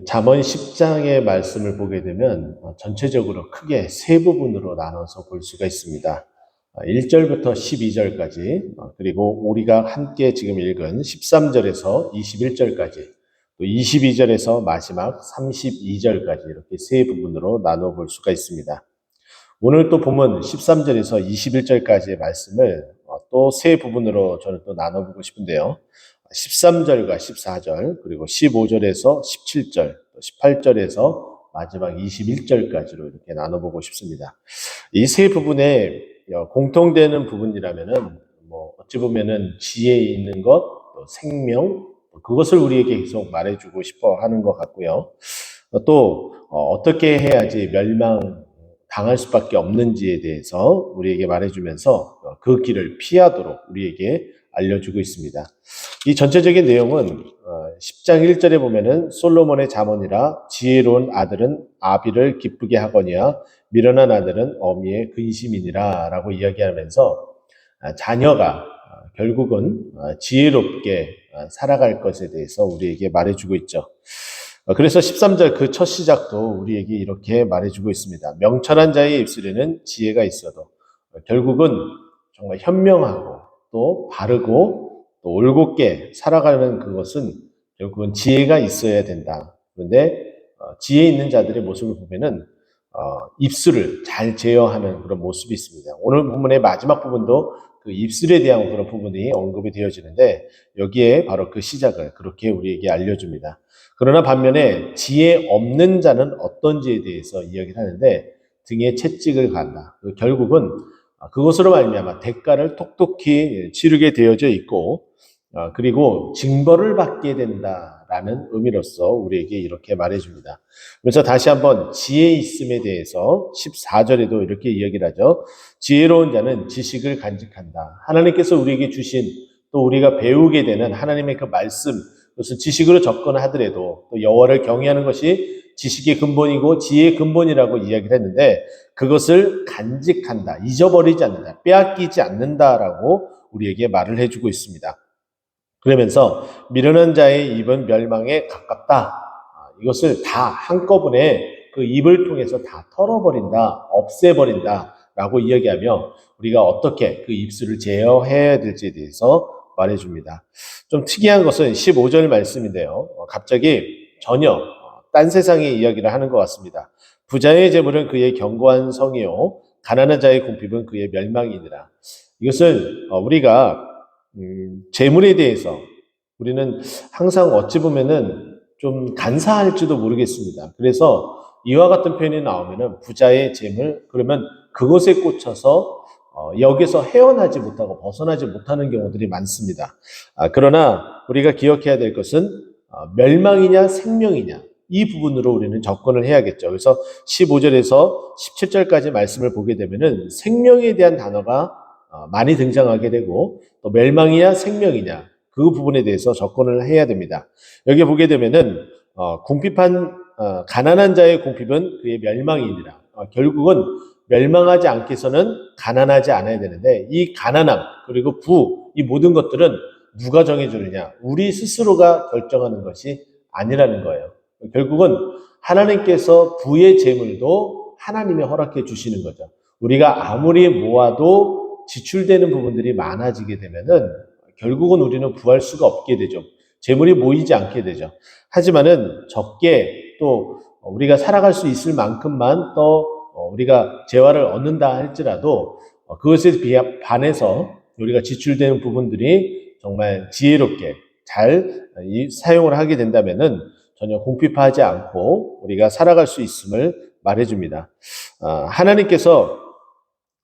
잠언 10장의 말씀을 보게 되면 전체적으로 크게 세 부분으로 나눠서 볼 수가 있습니다. 1절부터 12절까지, 그리고 우리가 함께 지금 읽은 13절에서 21절까지, 또 22절에서 마지막 32절까지 이렇게 세 부분으로 나눠 볼 수가 있습니다. 오늘 또 보면 13절에서 21절까지의 말씀을 또 세 부분으로 저는 또 나눠보고 싶은데요. 13절과 14절, 그리고 15절에서 17절, 18절에서 마지막 21절까지로 이렇게 나눠보고 싶습니다. 이 세 부분에 공통되는 부분이라면은, 어찌 보면은 지혜 있는 것, 또 생명, 그것을 우리에게 계속 말해주고 싶어 하는 것 같고요. 또, 어떻게 해야지 당할 수밖에 없는지에 대해서 우리에게 말해주면서 그 길을 피하도록 우리에게 알려주고 있습니다. 이 전체적인 내용은 10장 1절에 보면은 솔로몬의 잠언이라 지혜로운 아들은 아비를 기쁘게 하거니와 미련한 아들은 어미의 근심이니라 라고 이야기하면서 자녀가 결국은 지혜롭게 살아갈 것에 대해서 우리에게 말해주고 있죠. 그래서 13절 그 첫 시작도 우리에게 이렇게 말해주고 있습니다. 명철한 자의 입술에는 지혜가 있어도 결국은 정말 현명하고 또 바르고 또 올곧게 살아가는 그것은 결국은 지혜가 있어야 된다. 그런데 지혜 있는 자들의 모습을 보면은 입술을 잘 제어하는 그런 모습이 있습니다. 오늘 본문의 마지막 부분도 그 입술에 대한 그런 부분이 언급이 되어지는데 여기에 바로 그 시작을 그렇게 우리에게 알려줍니다. 그러나 반면에 지혜 없는 자는 어떤지에 대해서 이야기를 하는데 등에 채찍을 간다. 결국은 그것으로 말미암아 대가를 톡톡히 치르게 되어져 있고 그리고 징벌을 받게 된다라는 의미로서 우리에게 이렇게 말해줍니다. 그래서 다시 한번 지혜 있음에 대해서 14절에도 이렇게 이야기를 하죠. 지혜로운 자는 지식을 간직한다. 하나님께서 우리에게 주신 또 우리가 배우게 되는 하나님의 그 말씀, 그것을 지식으로 접근하더라도 또 여호와를 경외하는 것이 지식의 근본이고 지혜의 근본이라고 이야기를 했는데 그것을 간직한다, 잊어버리지 않는다, 빼앗기지 않는다라고 우리에게 말을 해주고 있습니다. 그러면서 미련한 자의 입은 멸망에 가깝다. 이것을 다 한꺼번에 그 입을 통해서 다 털어버린다, 없애버린다 라고 이야기하며 우리가 어떻게 그 입술을 제어해야 될지에 대해서 말해줍니다. 좀 특이한 것은 15절 말씀인데요. 갑자기 전혀 딴 세상의 이야기를 하는 것 같습니다. 부자의 재물은 그의 견고한 성이요 가난한 자의 궁핍은 그의 멸망이니라. 이것을 우리가 재물에 대해서 우리는 항상 어찌 보면은 좀 간사할지도 모르겠습니다. 그래서 이와 같은 표현이 나오면은 부자의 재물, 그러면 그것에 꽂혀서 여기서 헤어나지 못하고 벗어나지 못하는 경우들이 많습니다. 그러나 우리가 기억해야 될 것은 멸망이냐 생명이냐 이 부분으로 우리는 접근을 해야겠죠. 그래서 15절에서 17절까지 말씀을 보게 되면은 생명에 대한 단어가 많이 등장하게 되고 또 멸망이냐 생명이냐 그 부분에 대해서 접근을 해야 됩니다. 여기 보게 되면은 가난한 자의 궁핍은 그의 멸망이니라. 결국은 멸망하지 않겠어는 가난하지 않아야 되는데 이 가난함 그리고 이 모든 것들은 누가 정해주느냐? 우리 스스로가 결정하는 것이 아니라는 거예요. 결국은 하나님께서 부의 재물도 하나님이 허락해 주시는 거죠. 우리가 아무리 모아도 지출되는 부분들이 많아지게 되면은 결국은 우리는 구할 수가 없게 되죠. 재물이 모이지 않게 되죠. 하지만은 적게 또 우리가 살아갈 수 있을 만큼만 또 우리가 재화를 얻는다 할지라도 그것에 반해서 우리가 지출되는 부분들이 정말 지혜롭게 잘 사용을 하게 된다면은 전혀 궁핍하지 않고 우리가 살아갈 수 있음을 말해줍니다. 하나님께서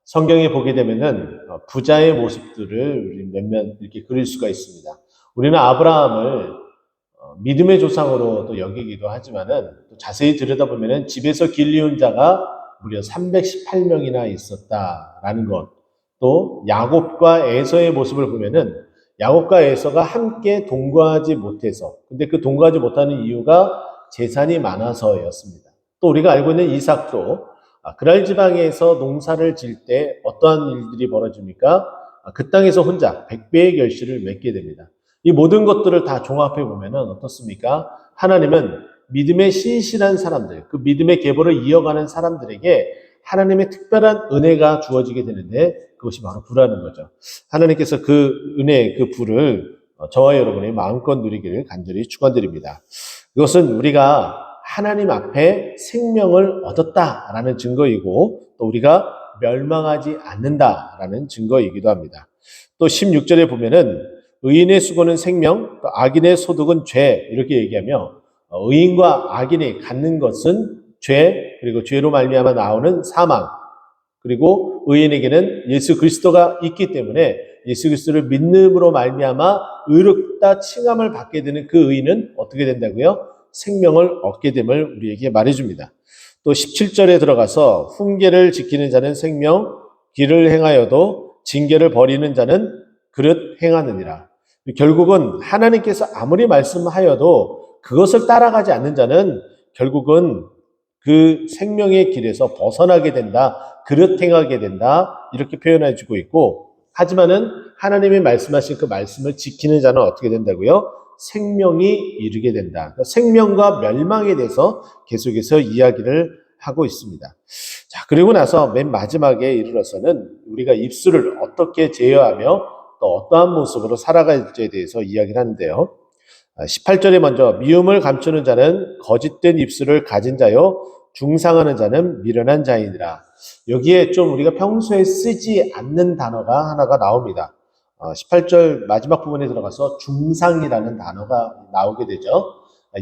성경에 보게 되면은 부자의 모습들을 몇몇 이렇게 그릴 수가 있습니다. 우리는 아브라함을 믿음의 조상으로 또 여기기도 하지만은 또 자세히 들여다보면은 집에서 길리운 자가 무려 318명이나 있었다라는 것. 또 야곱과 에서의 모습을 보면은 야곱과 에서가 함께 동거하지 못해서, 근데 그 동거하지 못하는 이유가 재산이 많아서였습니다. 또 우리가 알고 있는 이삭도 그랄 지방에서 농사를 질 때 어떠한 일들이 벌어집니까? 그 땅에서 혼자 100배의 결실을 맺게 됩니다. 이 모든 것들을 다 종합해 보면은 어떻습니까? 하나님은 믿음의 신실한 사람들, 그 믿음의 계보를 이어가는 사람들에게 하나님의 특별한 은혜가 주어지게 되는데 그것이 바로 불하는 거죠. 하나님께서 그 은혜, 그 불을 저와 여러분이 마음껏 누리기를 간절히 축원드립니다. 이것은 우리가 하나님 앞에 생명을 얻었다라는 증거이고 또 우리가 멸망하지 않는다라는 증거이기도 합니다. 또 16절에 보면은 의인의 수고는 생명, 또 악인의 소득은 죄 이렇게 얘기하며 의인과 악인이 갖는 것은 죄, 그리고 죄로 말미암아 나오는 사망, 그리고 의인에게는 예수 그리스도가 있기 때문에 예수 그리스도를 믿음으로 말미암아 의롭다 칭함을 받게 되는 그 의인은 어떻게 된다고요? 생명을 얻게 됨을 우리에게 말해줍니다. 또 17절에 들어가서 훈계를 지키는 자는 생명, 길을 행하여도 징계를 버리는 자는 그릇 행하느니라. 결국은 하나님께서 아무리 말씀하여도 그것을 따라가지 않는 자는 결국은 그 생명의 길에서 벗어나게 된다, 그릇 행하게 된다, 이렇게 표현해 주고 있고, 하지만은 하나님이 말씀하신 그 말씀을 지키는 자는 어떻게 된다고요? 생명이 이르게 된다. 그러니까 생명과 멸망에 대해서 계속해서 이야기를 하고 있습니다. 자, 그리고 나서 맨 마지막에 이르러서는 우리가 입술을 어떻게 제어하며 또 어떠한 모습으로 살아갈지에 대해서 이야기를 하는데요. 18절에 먼저 미움을 감추는 자는 거짓된 입술을 가진 자요 중상하는 자는 미련한 자이니라. 여기에 좀 우리가 평소에 쓰지 않는 단어가 하나가 나옵니다. 18절 마지막 부분에 들어가서 중상이라는 단어가 나오게 되죠.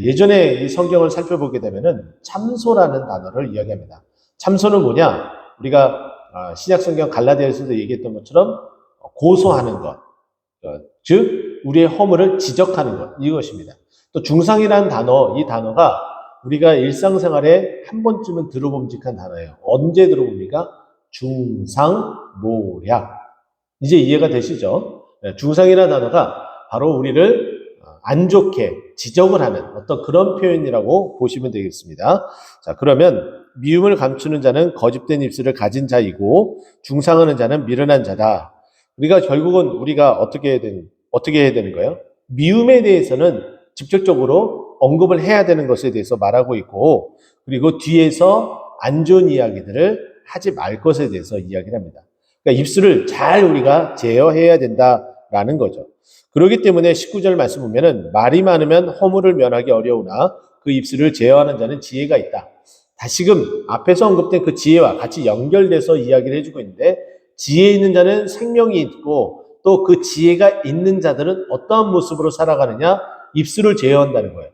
예전에 이 성경을 살펴보게 되면은 참소라는 단어를 이야기합니다. 참소는 뭐냐? 우리가 신약 성경 갈라디아서도 얘기했던 것처럼 고소하는 것, 즉 우리의 허물을 지적하는 것, 이것입니다. 또 중상이라는 단어, 이 단어가 우리가 일상생활에 한 번쯤은 들어봄직한 단어예요. 언제 들어봅니까? 중상모략. 이제 이해가 되시죠? 중상이라는 단어가 바로 우리를 안 좋게 지적을 하는 어떤 그런 표현이라고 보시면 되겠습니다. 자, 그러면 미움을 감추는 자는 거짓된 입술을 가진 자이고 중상하는 자는 미련한 자다. 우리가 결국은 우리가 어떻게 해야 되는 거예요? 미움에 대해서는 직접적으로 언급을 해야 되는 것에 대해서 말하고 있고, 그리고 뒤에서 안 좋은 이야기들을 하지 말 것에 대해서 이야기를 합니다. 그러니까 입술을 잘 우리가 제어해야 된다라는 거죠. 그렇기 때문에 19절 말씀 보면은 말이 많으면 허물을 면하기 어려우나 그 입술을 제어하는 자는 지혜가 있다. 다시금 앞에서 언급된 그 지혜와 같이 연결돼서 이야기를 해주고 있는데, 지혜 있는 자는 생명이 있고 또 그 지혜가 있는 자들은 어떠한 모습으로 살아가느냐? 입술을 제어한다는 거예요.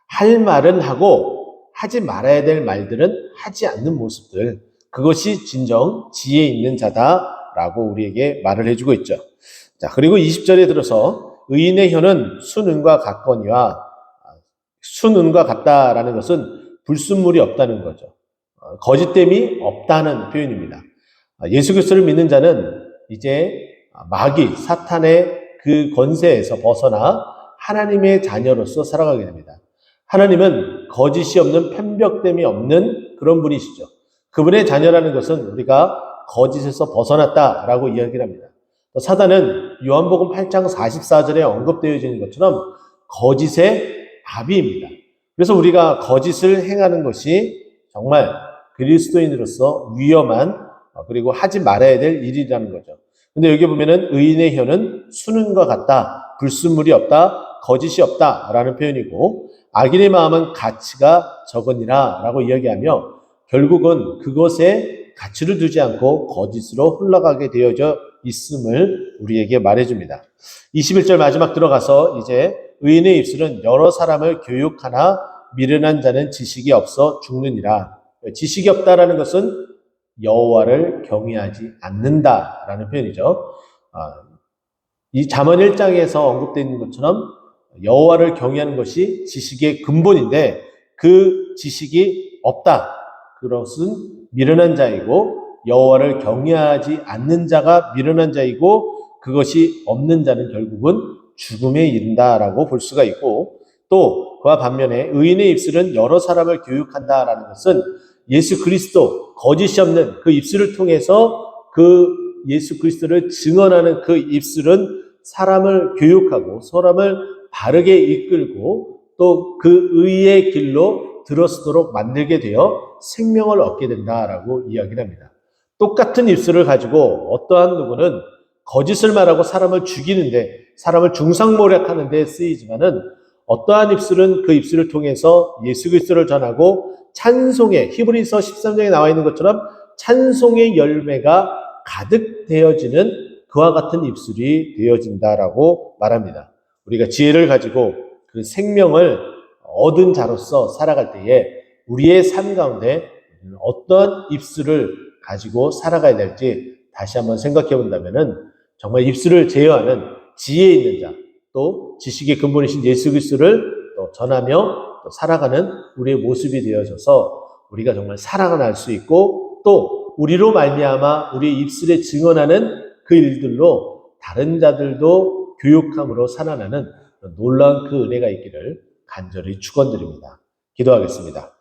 할 말은 하고 하지 말아야 될 말들은 하지 않는 모습들, 그것이 진정 지혜 있는 자다라고 우리에게 말을 해주고 있죠. 자, 그리고 20절에 들어서 의인의 혀는 순은과 같거니와, 순은과 같다라는 것은 불순물이 없다는 거죠. 거짓됨이 없다는 표현입니다. 예수 그리스도를 믿는 자는 이제 마귀, 사탄의 그 권세에서 벗어나 하나님의 자녀로서 살아가게 됩니다. 하나님은 거짓이 없는 편벽됨이 없는 그런 분이시죠. 그분의 자녀라는 것은 우리가 거짓에서 벗어났다라고 이야기를 합니다. 사단은 요한복음 8장 44절에 언급되어지는 것처럼 거짓의 아비입니다. 그래서 우리가 거짓을 행하는 것이 정말 그리스도인으로서 위험한, 그리고 하지 말아야 될 일이라는 거죠. 근데 여기 보면은 의인의 혀는 순은과 같다, 불순물이 없다, 거짓이 없다라는 표현이고, 악인의 마음은 가치가 적으니라 라고 이야기하며 결국은 그것에 가치를 두지 않고 거짓으로 흘러가게 되어져 있음을 우리에게 말해줍니다. 21절 마지막 들어가서 이제 의인의 입술은 여러 사람을 교육하나 미련한 자는 지식이 없어 죽느니라. 지식이 없다라는 것은 여호와를 경외하지 않는다라는 표현이죠. 이 잠언 1장에서 언급되어 있는 것처럼 여호와를 경외하는 것이 지식의 근본인데 그 지식이 없다. 그것은 미련한 자이고 여호와를 경외하지 않는 자가 미련한 자이고 그것이 없는 자는 결국은 죽음에 이른다라고 볼 수가 있고, 또 그와 반면에 의인의 입술은 여러 사람을 교육한다라는 것은 예수 그리스도 거짓이 없는 그 입술을 통해서 그 예수 그리스도를 증언하는 그 입술은 사람을 교육하고 사람을 바르게 이끌고 또 그 의의 길로 들어서도록 만들게 되어 생명을 얻게 된다라고 이야기를 합니다. 똑같은 입술을 가지고 어떠한 누구는 거짓을 말하고 사람을 죽이는데, 사람을 중상모략하는 데 쓰이지만은, 어떠한 입술은 그 입술을 통해서 예수 그리스도를 전하고 찬송의, 히브리서 13장에 나와 있는 것처럼 찬송의 열매가 가득 되어지는 그와 같은 입술이 되어진다라고 말합니다. 우리가 지혜를 가지고 그 생명을 얻은 자로서 살아갈 때에 우리의 삶 가운데 어떤 입술을 가지고 살아가야 될지 다시 한번 생각해 본다면은, 정말 입술을 제어하는 지혜 있는 자, 또 지식의 근본이신 예수 그리스도를 또 전하며 또 살아가는 우리의 모습이 되어져서 우리가 정말 사랑을 할 수 있고, 또 우리로 말미암아 우리의 입술에 증언하는 그 일들로 다른 자들도 교육함으로 살아나는 놀라운 그 은혜가 있기를 간절히 축원드립니다. 기도하겠습니다.